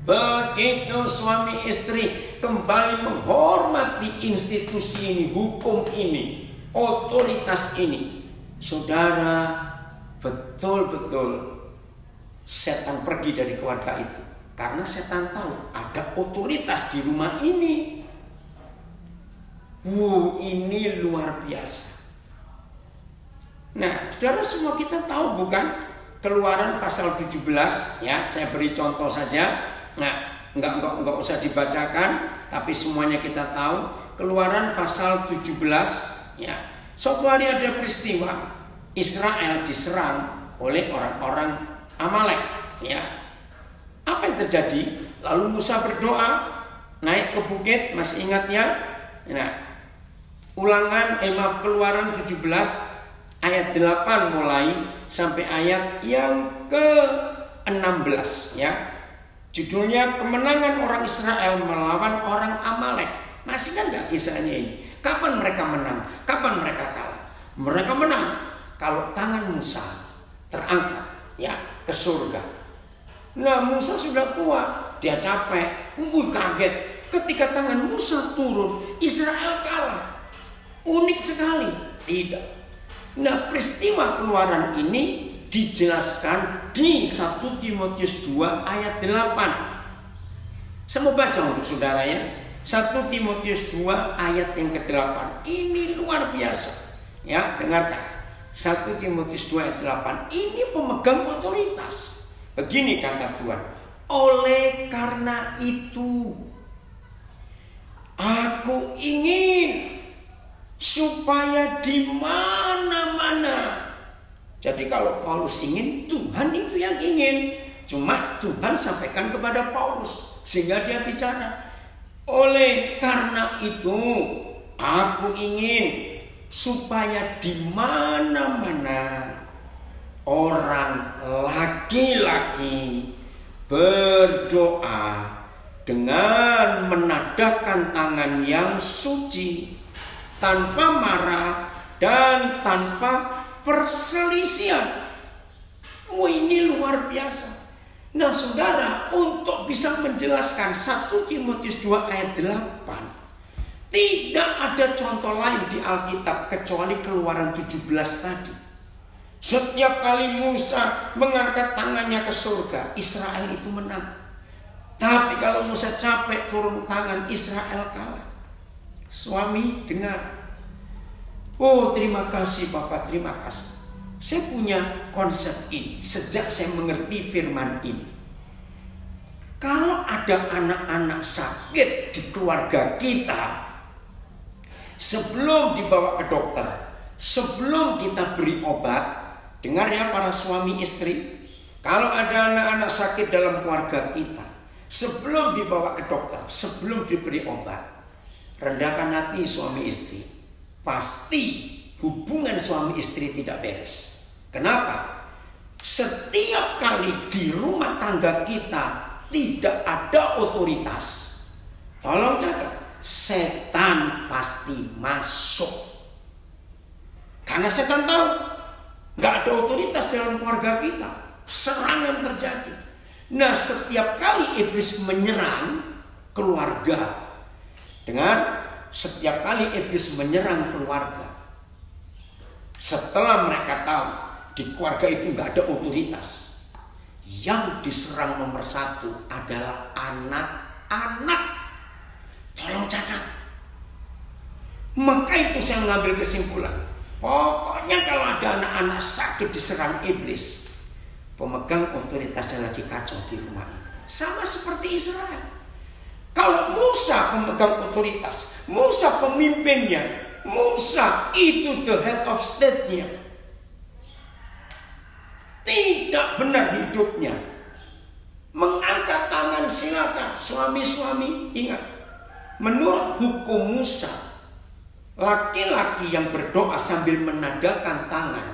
Begitu suami istri kembali menghormati institusi ini, hukum ini, otoritas ini, saudara, betul-betul setan pergi dari keluarga itu. Karena setan tahu ada otoritas di rumah ini. Ini luar biasa. Nah, saudara, semua kita tahu bukan? Keluaran pasal 17, ya, saya beri contoh saja. Nah, enggak usah dibacakan, tapi semuanya kita tahu. Keluaran pasal 17, ya. Suatu hari ada peristiwa Israel diserang oleh orang-orang Amalek, ya. Apa yang terjadi? Lalu Musa berdoa, naik ke bukit, masih ingat ya? Nah, Keluaran 17 ayat 8 mulai sampai ayat yang ke-16, ya. Judulnya kemenangan orang Israel melawan orang Amalek. Masih kan enggak kisahnya ini? Kapan mereka menang? Kapan mereka kalah? Mereka menang kalau tangan Musa terangkat, ya, ke surga. Nah, Musa sudah tua, dia capek, kaget. Ketika tangan Musa turun, Israel kalah. Unik sekali, tidak. Nah, peristiwa Keluaran ini dijelaskan di 1 Timotius 2 ayat 8. Saya mau baca untuk saudara, ya. 1 Timotius 2 ayat yang ke-8. Ini luar biasa. Ya, dengarkan. 1 Timotius 2 ayat 8. Ini pemegang otoritas. Begini kata Tuhan. Oleh karena itu, aku ingin supaya di mana-mana. Jadi kalau Paulus ingin, Tuhan itu yang ingin. Cuma Tuhan sampaikan kepada Paulus sehingga dia bicara. Oleh karena itu, aku ingin supaya di mana-mana orang laki-laki berdoa dengan menadahkan tangan yang suci, tanpa marah dan tanpa perselisihan. Ini luar biasa. Nah, saudara, untuk bisa menjelaskan 1 Timotius 2 ayat 8, tidak ada contoh lain di Alkitab kecuali Keluaran 17 tadi. Setiap kali Musa mengangkat tangannya ke surga, Israel itu menang. Tapi kalau Musa capek turun tangan, Israel kalah. Suami, dengar. Oh, terima kasih Bapak, terima kasih. Saya punya konsep ini sejak saya mengerti firman ini. Kalau ada anak-anak sakit di keluarga kita, sebelum dibawa ke dokter, sebelum kita beri obat, dengar ya para suami istri, kalau ada anak-anak sakit dalam keluarga kita, sebelum dibawa ke dokter, sebelum diberi obat, rendahkan hati suami istri. Pasti hubungan suami istri tidak beres. Kenapa? Setiap kali di rumah tangga kita tidak ada otoritas, tolong catat, setan pasti masuk. Karena setan tahu nggak ada otoritas dalam keluarga kita, serangan terjadi. Nah, setiap kali iblis menyerang keluarga, dengar, setiap kali iblis menyerang keluarga, setelah mereka tahu di keluarga itu nggak ada otoritas, yang diserang nomor 1 adalah anak-anak. Tolong catat. Maka itu saya mengambil kesimpulan, pokoknya kalau ada anak-anak sakit diserang iblis, pemegang otoritasnya lagi kacau di rumah itu. Sama seperti Israel. Kalau Musa pemegang otoritas, Musa pemimpinnya, Musa itu the head of state-nya. tidak benar hidupnya. Mengangkat tangan silakan. Suami-suami ingat, menurut hukum Musa, laki-laki yang berdoa sambil menadakan tangan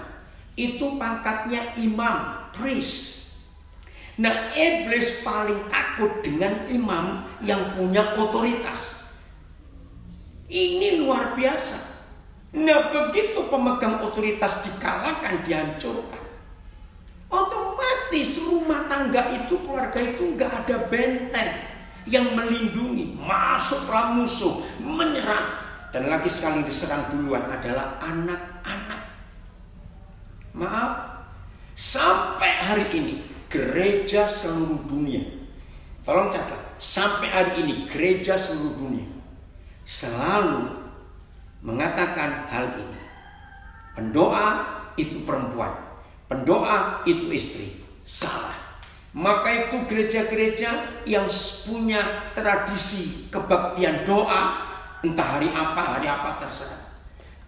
itu pangkatnya imam, priest. Nah, iblis paling takut dengan imam yang punya otoritas. Ini luar biasa. Nah, begitu pemegang otoritas dikalahkan, dihancurkan, otomatis rumah tangga itu, keluarga itu nggak ada benteng yang melindungi. Masuklah musuh, menyerang. Dan lagi sekali diserang duluan adalah anak-anak. Maaf, sampai hari ini gereja seluruh dunia, tolong catat, sampai hari ini gereja seluruh dunia selalu mengatakan hal ini. Pendoa itu perempuan, pendoa itu istri. Salah. Maka itu gereja-gereja yang punya tradisi kebaktian doa, entah hari apa terserah.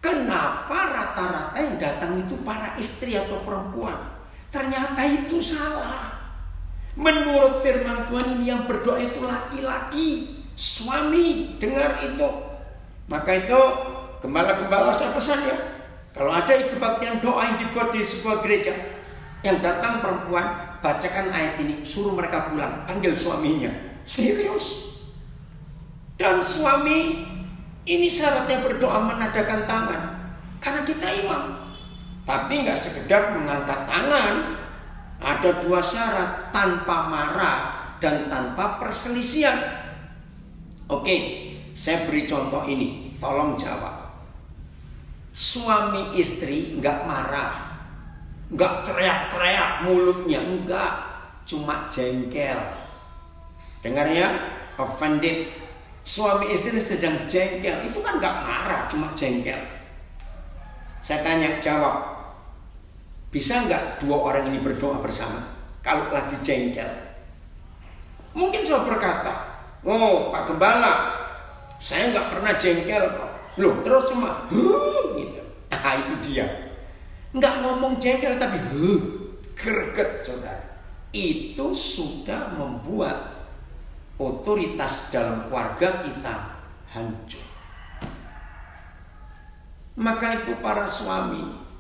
Kenapa rata-rata yang datang itu para istri atau perempuan? Ternyata itu salah. Menurut firman Tuhan ini yang berdoa itu laki-laki, suami. Dengar itu. Maka itu gembala-gembala saya pesan ya, kalau ada kebaktian doa yang dibuat di sebuah gereja, yang datang perempuan, bacakan ayat ini, suruh mereka pulang, panggil suaminya. Serius. Dan suami ini syaratnya berdoa menadakan tangan, karena kita imam. Tapi nggak sekedar mengangkat tangan. Ada dua syarat, tanpa marah dan tanpa perselisihan. Oke, saya beri contoh ini, tolong jawab. Suami istri nggak marah, nggak teriak-teriak mulutnya, enggak, cuma jengkel. Dengar ya, offended. Suami istri sedang jengkel, itu kan nggak marah, cuma jengkel. Saya tanya, jawab. Bisa nggak dua orang ini berdoa bersama kalau lagi jengkel? Mungkin saya berkata, oh Pak Gembala, saya nggak pernah jengkel kok. Loh, terus cuma gitu. Itu dia. Nggak ngomong jengkel tapi greget, saudara. Itu sudah membuat otoritas dalam keluarga kita hancur. Maka itu para suami,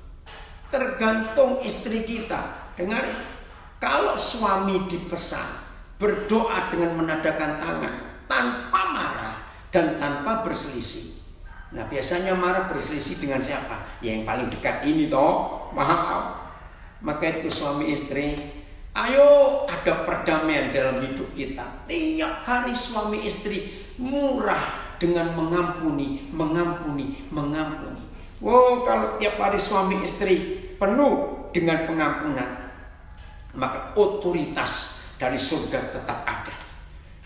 tergantung istri kita. Dengar, kalau suami dipesan berdoa dengan menadakan tangan, tanpa marah dan tanpa berselisih. Nah, biasanya marah berselisih dengan siapa? Ya, yang paling dekat ini toh, maaf. Maka itu suami istri, ayo ada perdamaian dalam hidup kita. Tiap hari suami istri murah dengan mengampuni. Wow, kalau tiap hari suami istri penuh dengan pengampunan, maka otoritas dari surga tetap ada.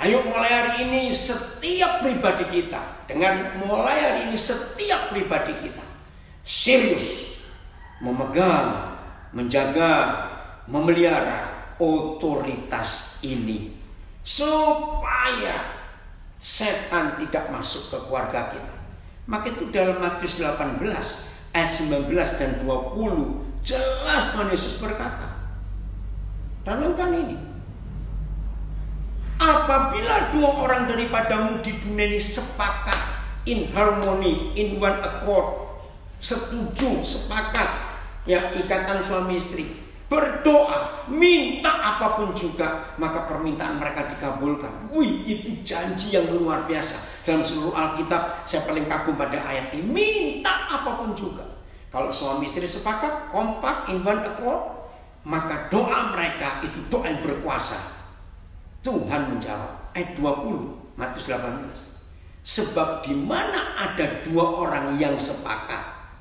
Ayo mulai hari ini setiap pribadi kita, dengar, mulai hari ini setiap pribadi kita serius memegang, menjaga, memelihara otoritas ini supaya setan tidak masuk ke keluarga kita. Maka itu dalam Matius 18 ayat 19 dan 20 jelas Tuhan Yesus berkata, renungkan ini, apabila dua orang daripadamu di dunia ini sepakat, in harmony, in one accord, setuju, sepakat, ya, ikatan suami istri, berdoa, minta apapun juga, maka permintaan mereka dikabulkan. Wih, itu janji yang luar biasa. Dalam seluruh Alkitab saya paling kagum pada ayat ini, minta apapun juga. Kalau suami istri sepakat, kompak, in one accord, maka doa mereka itu doa yang berkuasa. Tuhan menjawab. Ayat 20 Matius 18. Sebab di mana ada dua orang yang sepakat,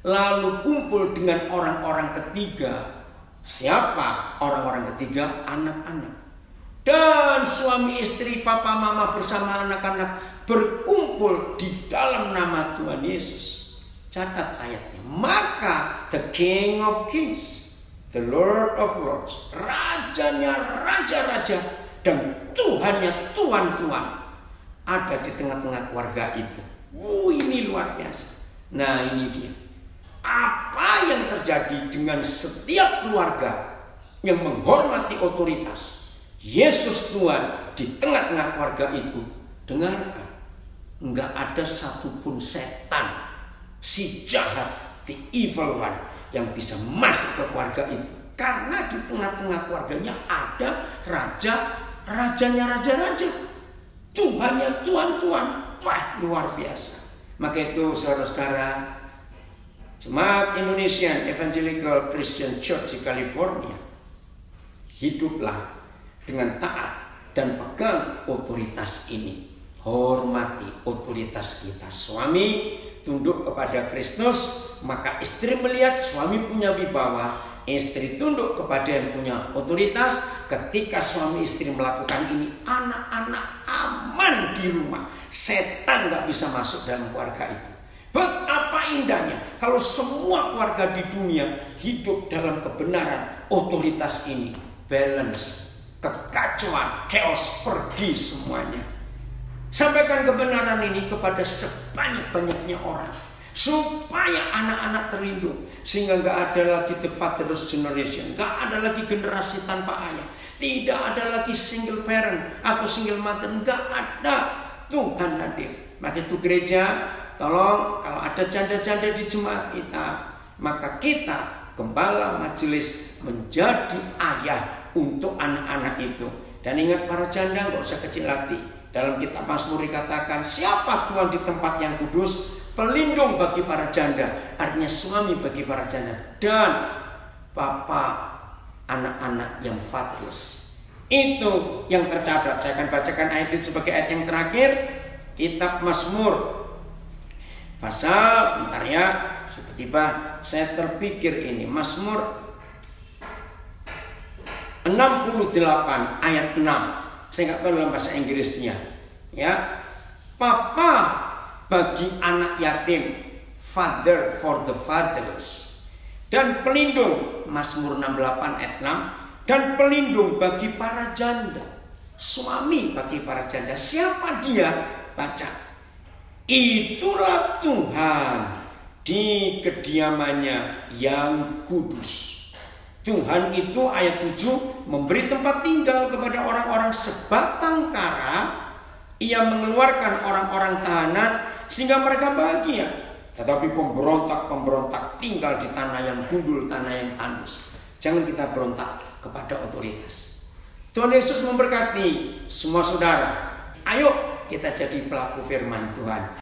lalu kumpul dengan orang-orang ketiga. Siapa orang-orang ketiga? Anak-anak. Dan suami istri, papa mama bersama anak-anak berkumpul di dalam nama Tuhan Yesus. Catat ayatnya. Maka the King of Kings, the Lord of Lords, rajanya raja-raja dan Tuhannya tuan-tuan ada di tengah-tengah keluarga itu. Ini luar biasa. Nah, ini dia. Apa yang terjadi dengan setiap keluarga yang menghormati otoritas, Yesus Tuhan di tengah-tengah keluarga itu, dengarkan, enggak ada satupun setan, si jahat, the evil one, yang bisa masuk ke keluarga itu. Karena di tengah-tengah keluarganya ada rajanya raja-raja, Tuhannya Tuhan-Tuhan. Wah, luar biasa. Maka itu saudara-saudara, Jemaat Indonesian Evangelical Christian Church di California, hiduplah dengan taat dan pegang otoritas ini. Hormati otoritas kita. Suami tunduk kepada Kristus, maka istri melihat suami punya wibawa. Istri tunduk kepada yang punya otoritas. Ketika suami istri melakukan ini, anak-anak aman di rumah. Setan gak bisa masuk dalam keluarga itu. Betapa indahnya kalau semua keluarga di dunia hidup dalam kebenaran otoritas ini. Balance, kekacauan, chaos pergi semuanya. Sampaikan kebenaran ini kepada sebanyak-banyaknya orang, supaya anak-anak terlindung. Sehingga gak ada lagi the fatherless generation, gak ada lagi generasi tanpa ayah, tidak ada lagi single parent atau single mother, gak ada. Tuhan hadir. Maka itu gereja, tolong kalau ada janda-janda di jemaat kita, maka kita gembala majelis menjadi ayah untuk anak-anak itu. Dan ingat para janda, gak usah kecil hati. Dalam kitab Mazmur dikatakan, siapa Tuhan di tempat yang kudus? Pelindung bagi para janda, artinya suami bagi para janda, dan bapak anak-anak yang fatherless. Itu yang tercatat. Saya akan bacakan ayat itu sebagai ayat yang terakhir. Kitab Mazmur pasal, bentar ya, tiba-tiba saya terpikir ini, Mazmur 68 ayat 6. Saya nggak tahu dalam bahasa Inggrisnya. Ya, papa bagi anak yatim, father for the fatherless, dan pelindung, Mazmur 68 ayat 6, dan pelindung bagi para janda, suami bagi para janda. Siapa dia? Baca. Itulah Tuhan di kediamannya yang kudus. Tuhan itu ayat 7 memberi tempat tinggal kepada orang-orang sebatang kara. Ia mengeluarkan orang-orang tahanan sehingga mereka bahagia. Tetapi pemberontak-pemberontak tinggal di tanah yang gundul, tanah yang tandus. Jangan kita berontak kepada otoritas. Tuhan Yesus memberkati semua saudara. Ayo kita jadi pelaku firman Tuhan.